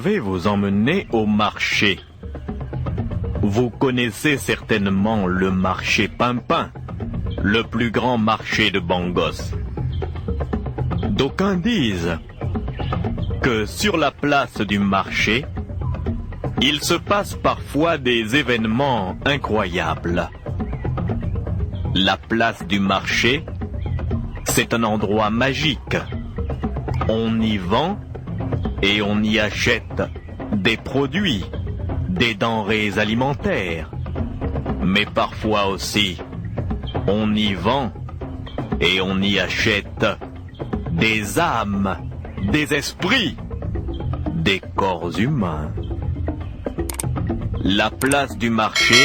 vais vous emmener au marché. Vous connaissez certainement le marché Pimpin, le plus grand marché de Bangos. D'aucuns disent que sur la place du marché, il se passe parfois des événements incroyables. La place du marché, c'est un endroit magique. On y vend et on y achète des produits, des denrées alimentaires. Mais parfois aussi, on y vend et on y achète des âmes, des esprits, des corps humains. La place du marché,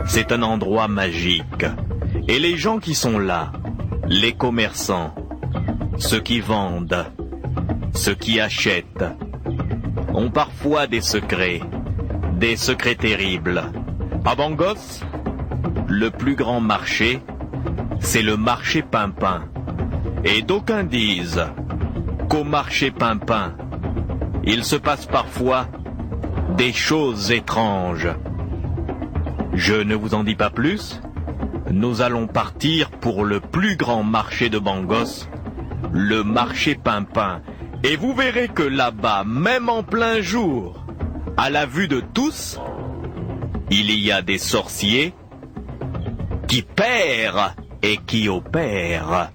c'est un endroit magique. Et les gens qui sont là, les commerçants, ceux qui vendent, ceux qui achètent, ont parfois des secrets terribles. À Bangos, le plus grand marché, c'est le marché Pimpin. Et d'aucuns disent qu'au marché Pimpin, il se passe parfois des choses étranges. Je ne vous en dis pas plus. Nous allons partir pour le plus grand marché de Bangos, le marché Pimpin. Et vous verrez que là-bas, même en plein jour, à la vue de tous, il y a des sorciers qui pairent et qui opèrent.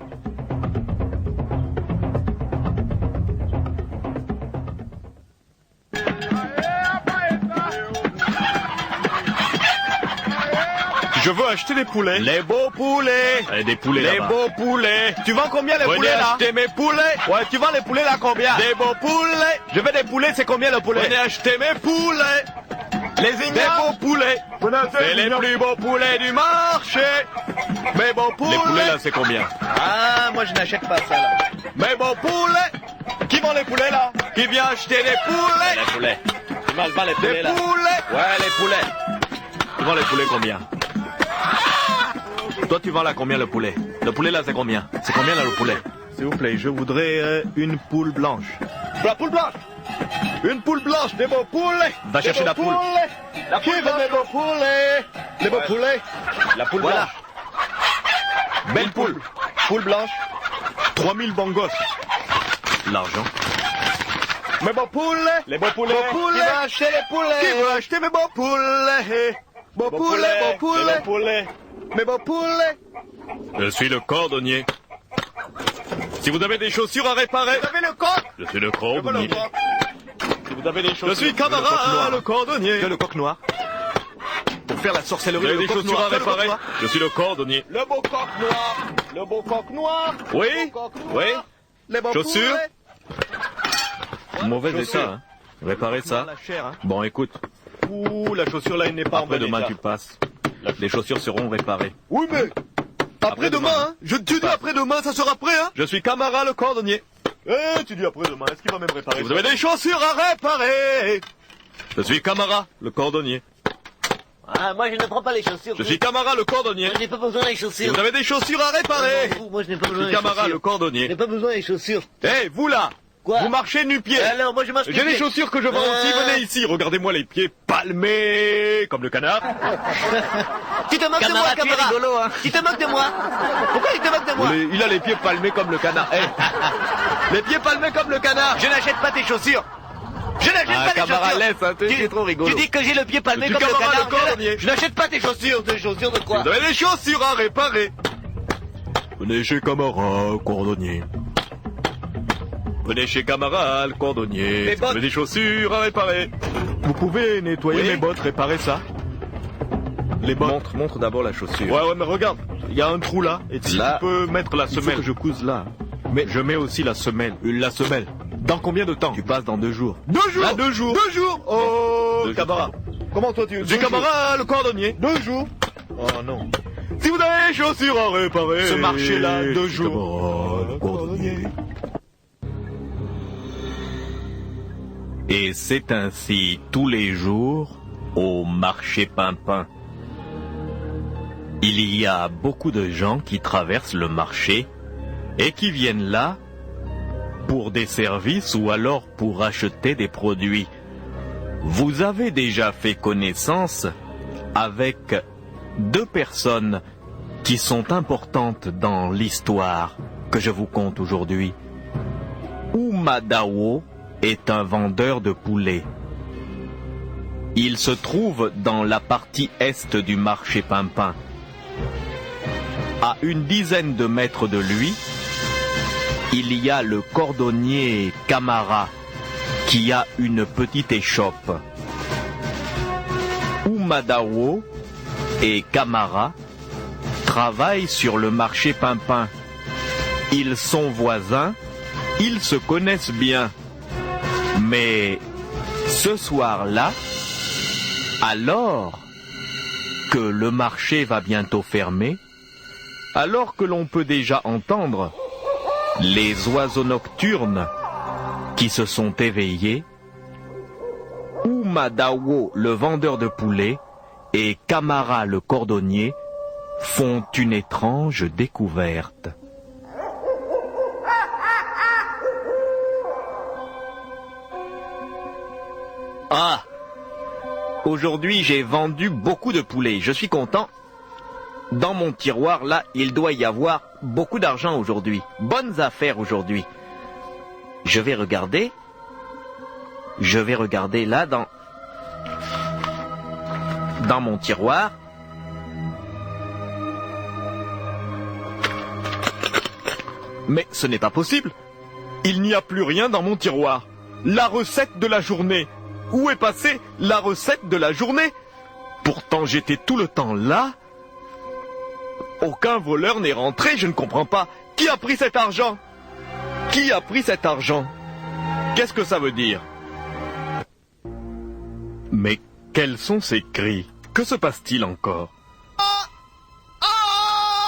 Je veux acheter des poulets. Les beaux poulets. Des poulets Les là-bas. beaux poulets. Tu vends combien les Venez poulets là? acheter mes poulets. Ouais, tu vends les poulets là combien? Des beaux poulets. Je veux des poulets, c'est combien le poulet? Venez acheter mes poulets. Les Des ignames. beaux poulets. C'est les plus beaux poulets du marché. Mes beaux poulets. Les poulets, là, c'est combien? Ah, moi je n'achète pas ça là. Mes beaux poulets. Qui vend les poulets là? Qui vient acheter des poulets? Les poulets. Tu vends les Des poulets là? poulets. Ouais, les poulets. Tu vends les poulets combien? Toi, tu vends là combien le poulet? Le poulet là, c'est combien? C'est combien là le poulet? S'il vous plaît, je voudrais une poule blanche. La poule blanche? Une poule blanche, des beaux poulets. Va chercher la poule. La poule blanche. Les beaux poulets. Les beaux poulets. La poule Voilà. blanche. Belle poule. Poule blanche. 3000 bangos. L'argent. Mes beaux poulets. Les beaux poulets. Beaux poulets. Qui va acheter les poulets? Qui veut acheter mes beaux poulets? Beaux poulets, beaux poulets. Beaux poulets. Mes beaux poulets. Je suis le cordonnier. Si vous avez des chaussures à réparer, Vous avez le coq? je suis le Je veux le cordonnier. coq. Si vous avez des chaussures. Je suis Camara, le cordonnier. Le coq noir. Pour faire la Vous sorcellerie, avez le des coq chaussures noir. à réparer, je suis le cordonnier. Le beau coq noir. Le beau coq noir. Oui, Le beau coq noir. oui. Les beaux Chaussures. poulets. Mauvais Chaussures. état, hein. Réparer ça. La chair, hein. Bon, écoute, Ouh, la chaussure là, elle n'est pas en bon après-demain état. tu passes. Les chaussures seront réparées. Oui, mais Après-demain, hein. Je te dis après-demain, ça sera prêt, hein. Je suis Camara, le cordonnier. Eh, tu dis après-demain, est-ce qu'il va même réparer? Si vous avez des chaussures à réparer, je suis Camara, le cordonnier. Ah, moi je ne prends pas les chaussures. Je suis Camara, le cordonnier. Moi je n'ai pas besoin des Si chaussures. vous avez des chaussures à réparer, Moi je n'ai pas je besoin suis des Camara, le chaussures. Je cordonnier. n'ai pas besoin des chaussures. Eh, vous là, Quoi? vous marchez nu-pieds. Alors moi je marche J'ai des nu-pieds. chaussures que je vends aussi, venez ici, regardez-moi les pieds palmés comme le canard. Tu te moques de moi, Camarade, tu es camarade. rigolo, hein. Tu te moques de moi. Pourquoi tu te moques de moi? Il a les pieds palmés comme le canard. Eh, les pieds palmés comme le canard. Je n'achète pas tes chaussures. Je n'achète Ah, pas tes Camara, chaussures. laisse, hein, t'es trop rigolo. Tu dis que j'ai le pied palmé Je suis comme le Camara, canard. le cordonnier. Je n'achète pas tes chaussures. Des chaussures de quoi? Vous avez des chaussures à réparer. Venez chez Camara, cordonnier. Venez chez Camara, le cordonnier. Mes Si vous avez bottes. des chaussures à réparer. Vous pouvez nettoyer Oui. mes bottes, réparer ça? Les bottes. Montre d'abord la chaussure. Ouais, mais regarde, il y a un trou là, et si Là, tu peux mettre la Il faut semelle. que je couse là. Mais je mets aussi la semelle. La semelle. Dans combien de temps? Tu passes dans 2 jours. 2 jours. Là, 2 jours. 2 jours. Oh, 2 jours, Camara. Comment toi tu? Je suis Camara, le cordonnier. 2 jours. Oh non. Si vous avez des chaussures à réparer. Ce marché-là, 2 je suis jours. Camara, le cordonnier. Et c'est ainsi tous les jours au marché Pimpin. Il y a beaucoup de gens qui traversent le marché et qui viennent là pour des services ou alors pour acheter des produits. Vous avez déjà fait connaissance avec deux personnes qui sont importantes dans l'histoire que je vous conte aujourd'hui. Oumadawo est un vendeur de poulets. Il se trouve dans la partie est du marché Pimpin. À une dizaine de mètres de lui, il y a le cordonnier Camara qui a une petite échoppe. Oumadawo et Camara travaillent sur le marché Pimpin. Ils sont voisins, ils se connaissent bien. Mais ce soir-là, alors que le marché va bientôt fermer, alors que l'on peut déjà entendre les oiseaux nocturnes qui se sont éveillés, Oumadawo, le vendeur de poulets, et Camara, le cordonnier, font une étrange découverte. Ah! Aujourd'hui, j'ai vendu beaucoup de poulets. Je suis content. Dans mon tiroir, là, il doit y avoir beaucoup d'argent aujourd'hui. Bonnes affaires aujourd'hui. Je vais regarder là dans mon tiroir. Mais ce n'est pas possible. Il n'y a plus rien dans mon tiroir. La recette de la journée. Où est passée la recette de la journée? Pourtant j'étais tout le temps là. Aucun voleur n'est rentré, je ne comprends pas. Qui a pris cet argent? Qui a pris cet argent? Qu'est-ce que ça veut dire? Mais quels sont ces cris? Que se passe-t-il encore?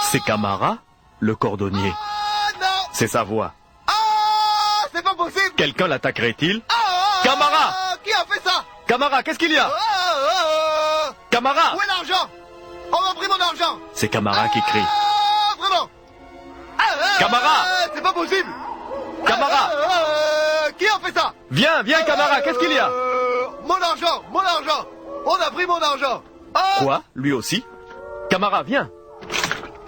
C'est Camara, le cordonnier. C'est sa voix. C'est pas possible. Quelqu'un l'attaquerait-il? Camara! Qui a fait ça? Camara, qu'est-ce qu'il y a? Camara! Où est l'argent? On m'a pris mon argent. C'est Camara qui crie. Vraiment? Camara! C'est pas possible. Camara! Qui a fait ça? Viens, Camara, qu'est-ce qu'il y a? Mon argent! On a pris mon argent. Quoi? Lui aussi? Camara, viens.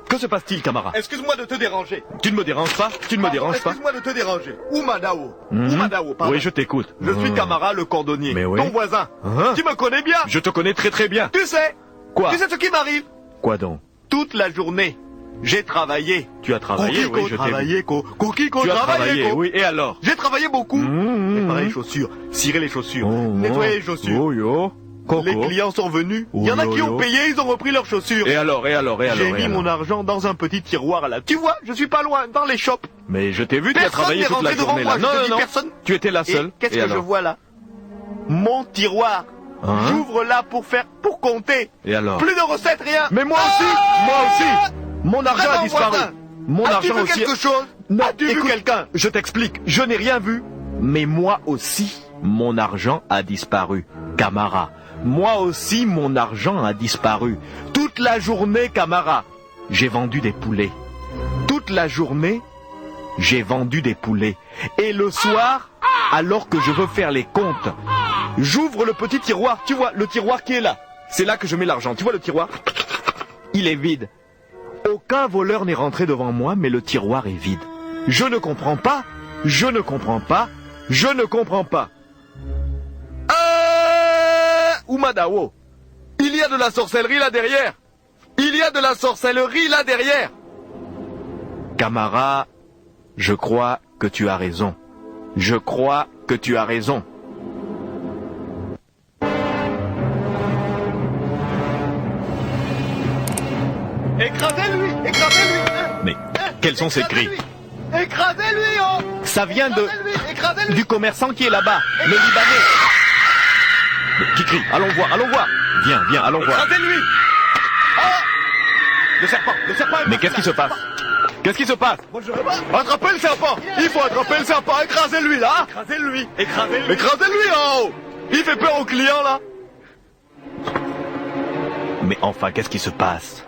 Que se passe-t-il, Camara? Excuse-moi de te déranger. Tu ne me déranges pas? Tu ne me déranges pas? Excuse-moi de te déranger. Oumadawo. Oumadawo, pardon. Oui, je t'écoute. Je suis Camara, le cordonnier. Mais oui. Ton voisin. Hein? Tu me connais bien. Je te connais très très bien. Tu sais. Quoi? Tu sais ce qui m'arrive? Quoi donc? Toute la journée, j'ai travaillé. Tu as travaillé, oui, je t'ai vu. Tu as travaillé, oui, et alors? J'ai travaillé beaucoup. Préparer les chaussures, cirer les chaussures, nettoyer les chaussures. Oh yo. Coco. Les clients sont venus. Il y en a qui ont payé, ils ont repris leurs chaussures. Et alors? J'ai mis mon argent dans un petit tiroir là. Tu vois, je suis pas loin, dans les shops. Mais je t'ai vu, tu as Personne travaillé n'est toute la rentré devant journée moi, là. je te dis Non. personne. Tu étais là seul. Et qu'est-ce que alors? je vois là? Mon tiroir. Hein? J'ouvre là pour compter. Et alors? Plus de recettes, rien. Mais moi aussi. Mon argent a Vraiment, disparu. voisin. Mon As-tu argent vu aussi. quelque chose? Non, As-tu vu écoute, quelqu'un? Je t'explique, je n'ai rien vu. Mais moi aussi, mon argent a disparu. Camara, moi aussi, mon argent a disparu. Toute la journée, Camara, j'ai vendu des poulets. Toute la journée, j'ai vendu des poulets. Et le soir, alors que je veux faire les comptes, j'ouvre le petit tiroir. Tu vois, le tiroir qui est là. C'est là que je mets l'argent. Tu vois le tiroir? Il est vide. Aucun voleur n'est rentré devant moi, mais le tiroir est vide. Je ne comprends pas. Oumadawo, il y a de la sorcellerie là derrière. Camara, je crois que tu as raison. Écrasez-lui. Mais quels sont ces cris? Écrasez-lui, oh. Ça vient Écrasez-lui. du commerçant qui est là-bas, le Libanais. Mais qui crie? Allons voir. Viens, allons voir. Écrasez-lui. Le serpent. Mais qu'est-ce qui se passe? Moi, je attrapez le serpent. Il faut attraper le serpent. Écrasez-lui, là. Écrasez-lui, oh. Il fait peur aux clients, là. Mais enfin, qu'est-ce qui se passe?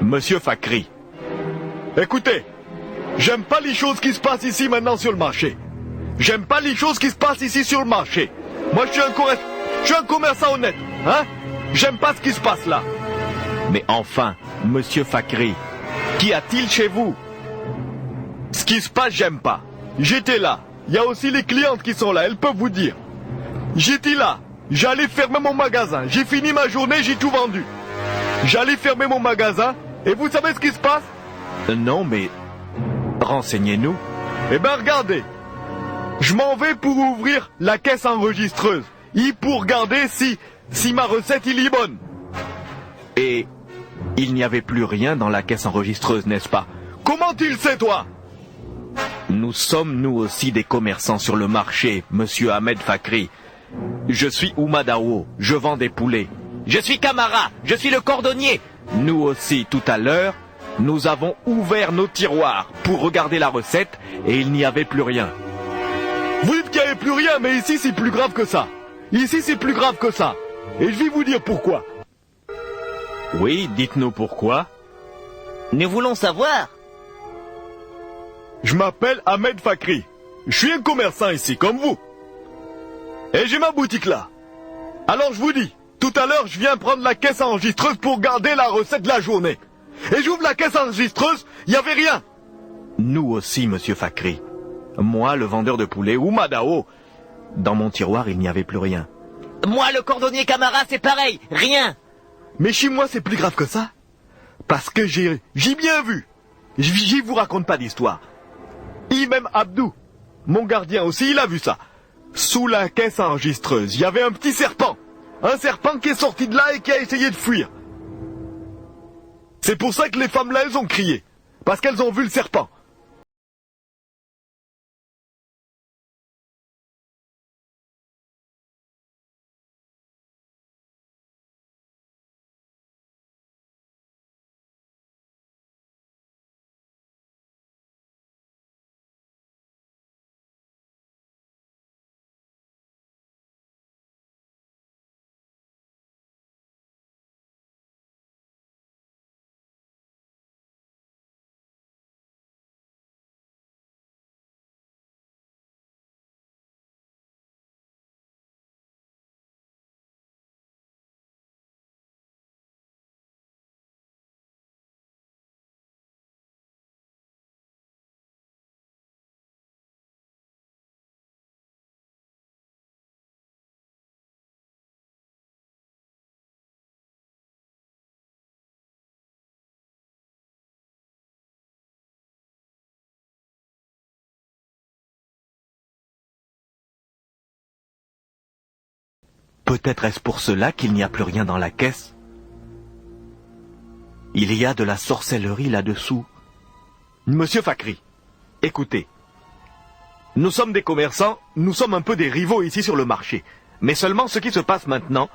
Monsieur Fakri. Écoutez, j'aime pas les choses qui se passent ici maintenant sur le marché. J'aime pas les choses qui se passent ici sur le marché. Moi, je suis un commerçant honnête, hein? J'aime pas ce qui se passe là. Mais enfin, monsieur Fakri, qu'y a-t-il chez vous? Ce qui se passe, j'aime pas. J'étais là. Il y a aussi les clientes qui sont là, elles peuvent vous dire. J'étais là. J'allais fermer mon magasin. J'ai fini ma journée, j'ai tout vendu. J'allais fermer mon magasin, et vous savez ce qui se passe? Non, mais renseignez-nous. Eh ben regardez. Je m'en vais pour ouvrir la caisse enregistreuse. Et pour regarder si ma recette il est bonne. Et il n'y avait plus rien dans la caisse enregistreuse, n'est-ce pas? Comment tu le sais, toi? Nous sommes nous aussi des commerçants sur le marché, monsieur Ahmed Fakri. Je suis Oumadao, je vends des poulets. Je suis Camara, je suis le cordonnier. Nous aussi, tout à l'heure, nous avons ouvert nos tiroirs pour regarder la recette et il n'y avait plus rien. Vous dites qu'il n'y avait plus rien, mais ici c'est plus grave que ça. Ici c'est plus grave que ça. Et je vais vous dire pourquoi. Oui, dites-nous pourquoi. Nous voulons savoir. Je m'appelle Ahmed Fakri. Je suis un commerçant ici, comme vous. Et j'ai ma boutique là. Alors je vous dis, tout à l'heure je viens prendre la caisse enregistreuse pour garder la recette de la journée. Et j'ouvre la caisse enregistreuse, il n'y avait rien. Nous aussi, monsieur Fakri. Moi, le vendeur de poulet, Oumadao. Dans mon tiroir, il n'y avait plus rien. Moi, le cordonnier Camara, c'est pareil, rien. Mais chez moi, c'est plus grave que ça. Parce que j'ai bien vu. J'y vous raconte pas d'histoire. Et même Abdou, mon gardien aussi, il a vu ça. Sous la caisse enregistreuse, il y avait un petit serpent. Un serpent qui est sorti de là et qui a essayé de fuir. C'est pour ça que les femmes là, elles ont crié. Parce qu'elles ont vu le serpent. Peut-être est-ce pour cela qu'il n'y a plus rien dans la caisse? Il y a de la sorcellerie là-dessous. Monsieur Fakri, écoutez. Nous sommes des commerçants, nous sommes un peu des rivaux ici sur le marché. Mais seulement ce qui se passe maintenant...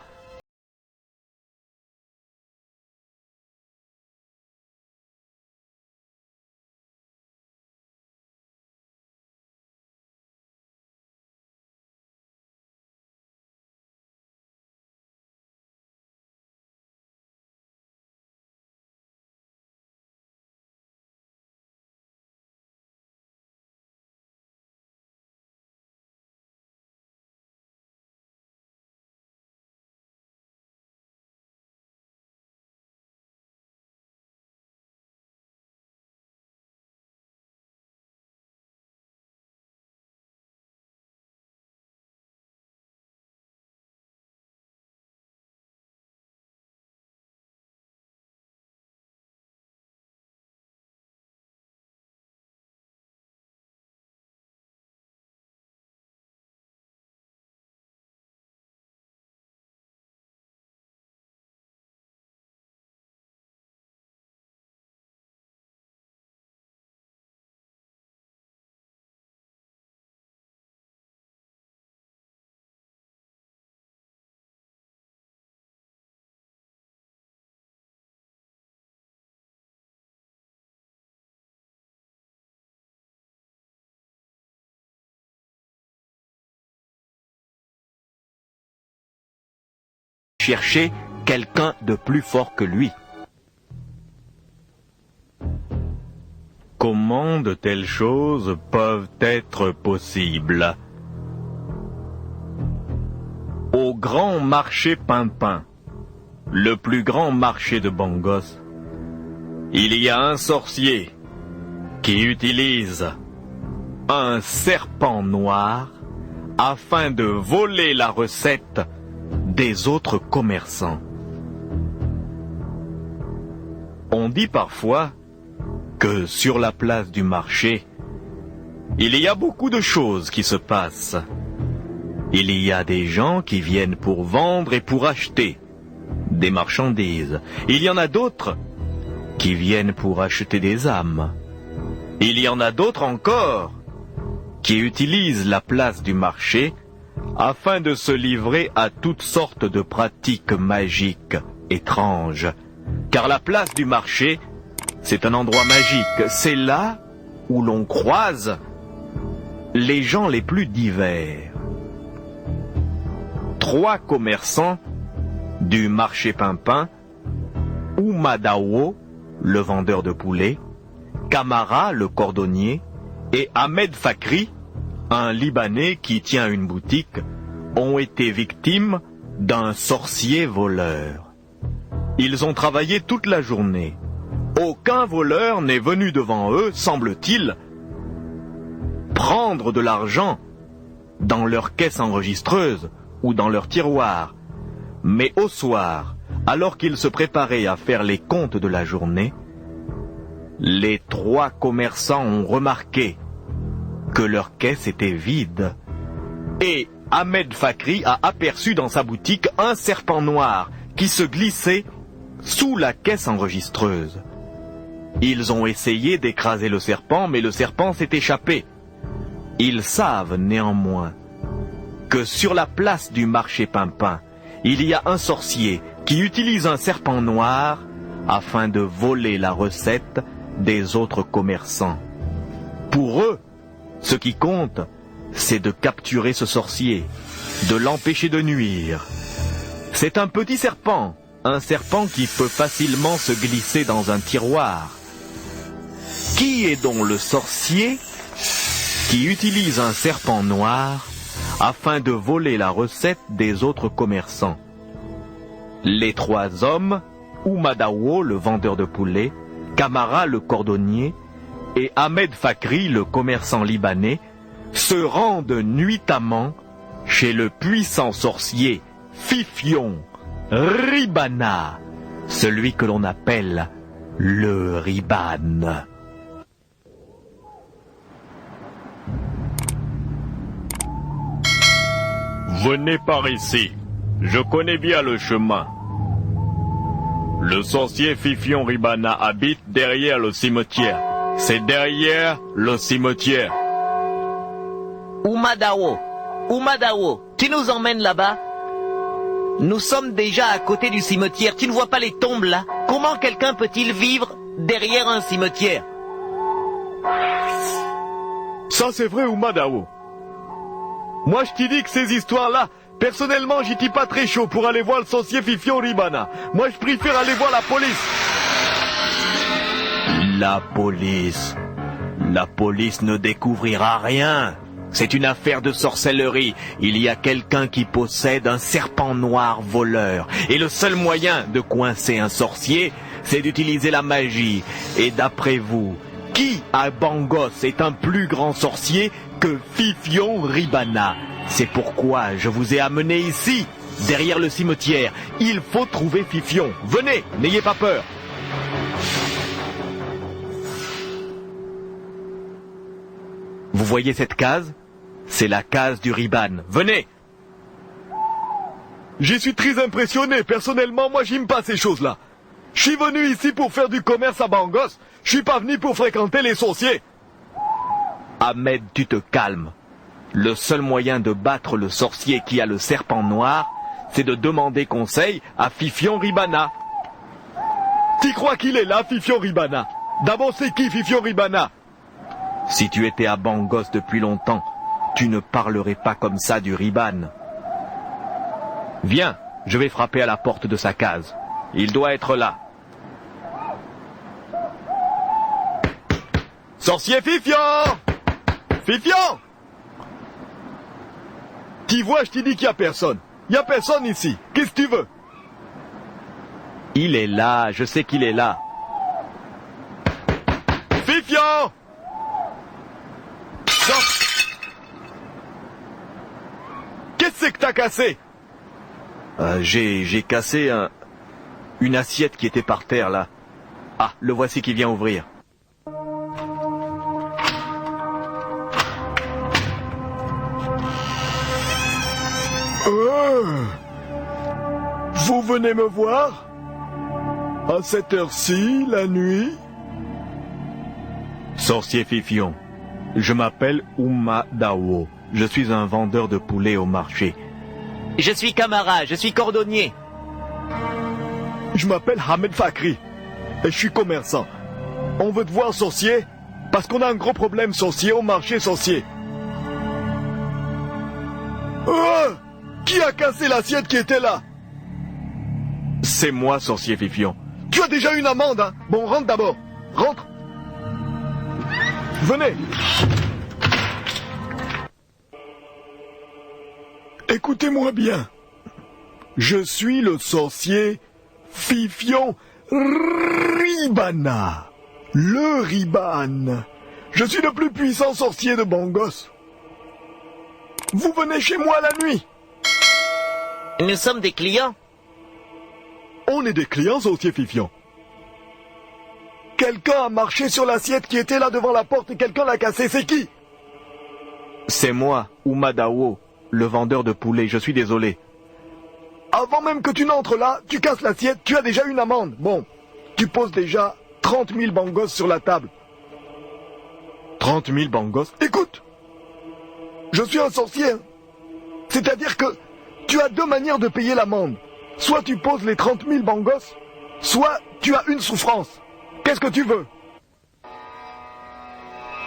Chercher quelqu'un de plus fort que lui. Comment de telles choses peuvent être possibles? Au grand marché Pimpin, le plus grand marché de Bangos, il y a un sorcier qui utilise un serpent noir afin de voler la recette des autres commerçants. On dit parfois que sur la place du marché, il y a beaucoup de choses qui se passent. Il y a des gens qui viennent pour vendre et pour acheter des marchandises. Il y en a d'autres qui viennent pour acheter des âmes. Il y en a d'autres encore qui utilisent la place du marché afin de se livrer à toutes sortes de pratiques magiques étranges. Car la place du marché, c'est un endroit magique. C'est là où l'on croise les gens les plus divers. 3 commerçants du marché Pimpin, Oumadao, le vendeur de poulets, Kamara, le cordonnier, et Ahmed Fakri, un Libanais qui tient une boutique, ont été victimes d'un sorcier voleur. Ils ont travaillé toute la journée. Aucun voleur n'est venu devant eux, semble-t-il, prendre de l'argent dans leur caisse enregistreuse ou dans leur tiroir. Mais au soir, alors qu'ils se préparaient à faire les comptes de la journée, les 3 commerçants ont remarqué que leur caisse était vide. Et Ahmed Fakri a aperçu dans sa boutique un serpent noir qui se glissait sous la caisse enregistreuse. Ils ont essayé d'écraser le serpent, mais le serpent s'est échappé. Ils savent néanmoins que sur la place du marché Pimpin, il y a un sorcier qui utilise un serpent noir afin de voler la recette des autres commerçants. Pour eux, ce qui compte, c'est de capturer ce sorcier, de l'empêcher de nuire. C'est un petit serpent, un serpent qui peut facilement se glisser dans un tiroir. Qui est donc le sorcier qui utilise un serpent noir afin de voler la recette des autres commerçants? Les 3 hommes, Oumadao, le vendeur de poulets, Kamara, le cordonnier, et Ahmed Fakri, le commerçant libanais, se rendent nuitamment chez le puissant sorcier Fifion Ribana, celui que l'on appelle le Riban. Venez par ici, je connais bien le chemin. Le sorcier Fifion Ribana habite derrière le cimetière. C'est derrière le cimetière. Oumadao, tu nous emmènes là-bas? Nous sommes déjà à côté du cimetière. Tu ne vois pas les tombes là? Comment quelqu'un peut-il vivre derrière un cimetière? Ça c'est vrai, Oumadao. Moi je t'ai dit que ces histoires-là, personnellement j'étais pas très chaud pour aller voir le sorcier Fifion Ribana. Moi je préfère aller voir la police. La police ne découvrira rien. C'est une affaire de sorcellerie. Il y a quelqu'un qui possède un serpent noir voleur. Et le seul moyen de coincer un sorcier, c'est d'utiliser la magie. Et d'après vous, qui à Bangos est un plus grand sorcier que Fifion Ribana? C'est pourquoi je vous ai amené ici, derrière le cimetière. Il faut trouver Fifion. Venez, n'ayez pas peur. Vous voyez cette case? C'est la case du Riban. Venez! J'y suis très impressionné. Personnellement, moi j'aime pas ces choses-là. Je suis venu ici pour faire du commerce à Bangos. Je suis pas venu pour fréquenter les sorciers. Ahmed, tu te calmes. Le seul moyen de battre le sorcier qui a le serpent noir, c'est de demander conseil à Fifion Ribana. Tu crois qu'il est là, Fifion Ribana? D'abord, c'est qui Fifion Ribana? Si tu étais à Bangos depuis longtemps, tu ne parlerais pas comme ça du Riban. Viens, je vais frapper à la porte de sa case. Il doit être là. Sorcier Fifion! Fifion! Tu vois, je t'ai dit qu'il n'y a personne. Il n'y a personne ici. Qu'est-ce que tu veux? Il est là, je sais qu'il est là. Fifion! Sors! Qu'est-ce que c'est que t'as cassé? J'ai cassé une assiette qui était par terre là. Ah, le voici qui vient ouvrir. Vous venez me voir? À cette heure-ci, la nuit? Sorcier Fifion, je m'appelle Ouma Dawo. Je suis un vendeur de poulet au marché. Je suis Camara, je suis cordonnier. Je m'appelle Hamed Fakri et je suis commerçant. On veut te voir, sorcier, parce qu'on a un gros problème, sorcier, au marché, sorcier. Qui a cassé l'assiette qui était là? C'est moi, sorcier Fifion. Tu as déjà une amende, hein? Bon, rentre d'abord. Rentre. Venez. Écoutez-moi bien. Je suis le sorcier Fifion Ribana. Le Riban. Je suis le plus puissant sorcier de Bangos. Vous venez chez moi la nuit. Nous sommes des clients. On est des clients, sorcier Fifion. Quelqu'un a marché sur l'assiette qui était là devant la porte et quelqu'un l'a cassée. C'est qui? C'est moi, Ouma Dawo, le vendeur de poulet. Je suis désolé. Avant même que tu n'entres là, tu casses l'assiette, tu as déjà une amende. Bon, tu poses déjà 30 000 bangos sur la table. 30 000 bangos? Écoute, je suis un sorcier. C'est-à-dire que tu as deux manières de payer l'amende. Soit tu poses les 30 000 bangos, soit tu as une souffrance. Qu'est-ce que tu veux?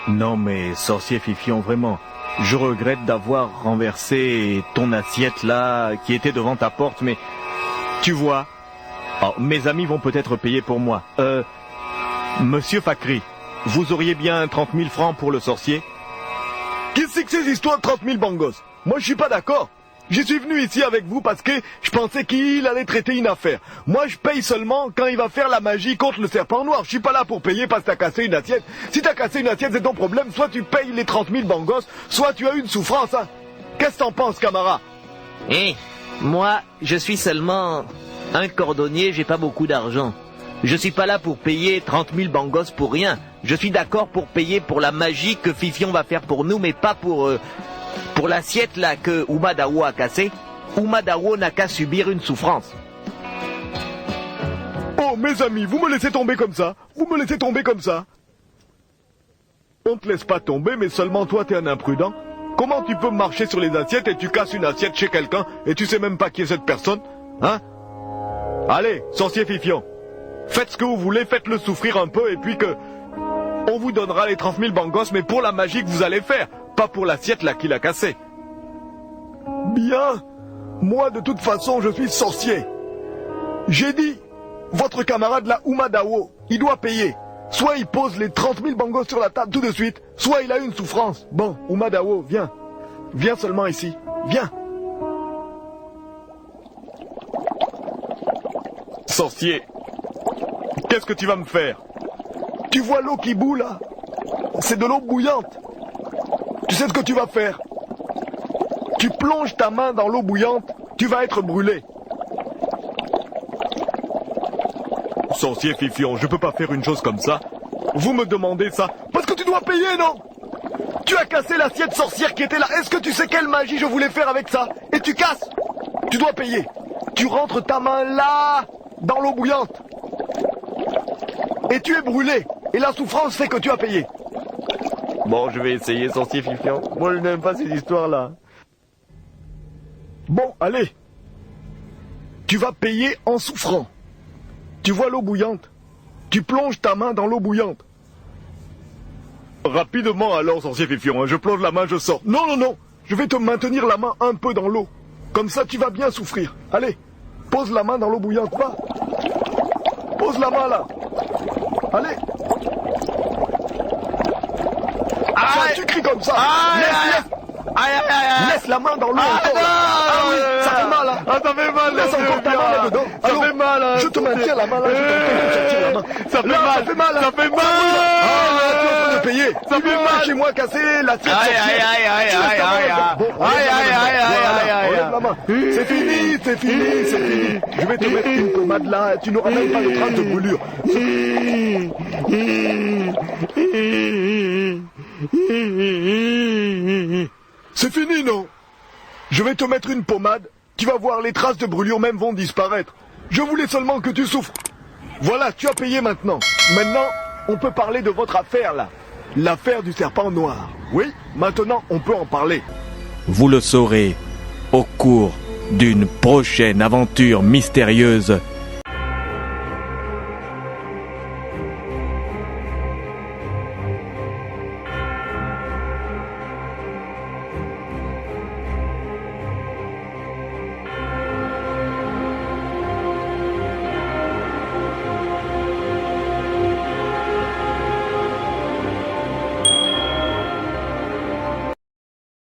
Non mais, sorcier Fifion, vraiment, je regrette d'avoir renversé ton assiette là, qui était devant ta porte, mais tu vois, mes amis vont peut-être payer pour moi. Monsieur Fakri, vous auriez bien 30 000 francs pour le sorcier? Qu'est-ce que c'est ces histoires de 30 000 bangos? Moi je suis pas d'accord. Je suis venu ici avec vous parce que je pensais qu'il allait traiter une affaire. Moi, je paye seulement quand il va faire la magie contre le serpent noir. Je suis pas là pour payer parce que t'as cassé une assiette. Si t'as cassé une assiette, c'est ton problème. Soit tu payes les 30 000 bangos, soit tu as une souffrance. Hein. Qu'est-ce que t'en penses, Camara? Moi, je suis seulement un cordonnier, j'ai pas beaucoup d'argent. Je suis pas là pour payer 30 000 bangos pour rien. Je suis d'accord pour payer pour la magie que Fifion va faire pour nous, mais pas pour l'assiette là que Ouma Dawo a cassée. Ouma Dawo n'a qu'à subir une souffrance. Oh, mes amis, vous me laissez tomber comme ça? Vous me laissez tomber comme ça? On te laisse pas tomber, mais seulement toi, t'es un imprudent. Comment tu peux marcher sur les assiettes et tu casses une assiette chez quelqu'un et tu sais même pas qui est cette personne? Hein? Allez, sorcier Fifion. Faites ce que vous voulez, faites-le souffrir un peu et puis que... on vous donnera les 30 000 bangos, mais pour la magie que vous allez faire, pas pour l'assiette là qu'il a cassée. Bien. Moi, de toute façon, je suis sorcier. J'ai dit, votre camarade là, Ouma Dawo, il doit payer. Soit il pose les 30 000 bangos sur la table tout de suite, soit il a une souffrance. Bon, Ouma Dawo, viens. Viens seulement ici. Viens. Sorcier, qu'est-ce que tu vas me faire? Tu vois l'eau qui bout là? C'est de l'eau bouillante. Tu sais ce que tu vas faire? Tu plonges ta main dans l'eau bouillante, tu vas être brûlé. Sorcier Fifion, je peux pas faire une chose comme ça. Vous me demandez ça parce que tu dois payer, non? Tu as cassé l'assiette sorcière qui était là. Est-ce que tu sais quelle magie je voulais faire avec ça? Et tu casses. Tu dois payer. Tu rentres ta main là, dans l'eau bouillante. Et tu es brûlé. Et la souffrance fait que tu as payé. Bon, je vais essayer, sorcier Fifion. Moi, je n'aime pas ces histoires-là. Bon, allez. Tu vas payer en souffrant. Tu vois l'eau bouillante. Tu plonges ta main dans l'eau bouillante. Rapidement alors, sorcier Fifion. Je plonge la main, je sors. Non, non, non. Je vais te maintenir la main un peu dans l'eau. Comme ça, tu vas bien souffrir. Allez, pose la main dans l'eau bouillante. Va. Pose la main là. Allez. Tiens, tu cries comme ça. Laisse la main dans l'eau. Oui, ça fait mal, hein. Ah, ça fait mal, Laisse encore ta main là-dedans. Ça fait mal, hein. Je te maintiens la main là, je te tiens la main. Ça fait mal, ça fait mal. ça fait mal. Ah, là, tu es en train de payer. Ça Tu fait viens mal. chez moi casser l'assiette. Aïe, aïe, aïe, Tu laisses aïe, ta main aïe, là-dedans. Bon, aïe, relève la aïe, main. aïe, aïe, Voilà, aïe, relève la main. C'est fini, c'est fini, c'est fini. Je vais te mettre une pommade là, tu n'auras même pas de traces de brûlure. C'est fini, non? Je vais te mettre une pommade, tu vas voir, les traces de brûlure même vont disparaître. Je voulais seulement que tu souffres. Voilà, tu as payé maintenant. Maintenant, on peut parler de votre affaire là. L'affaire du serpent noir. Oui, maintenant on peut en parler. Vous le saurez au cours d'une prochaine aventure mystérieuse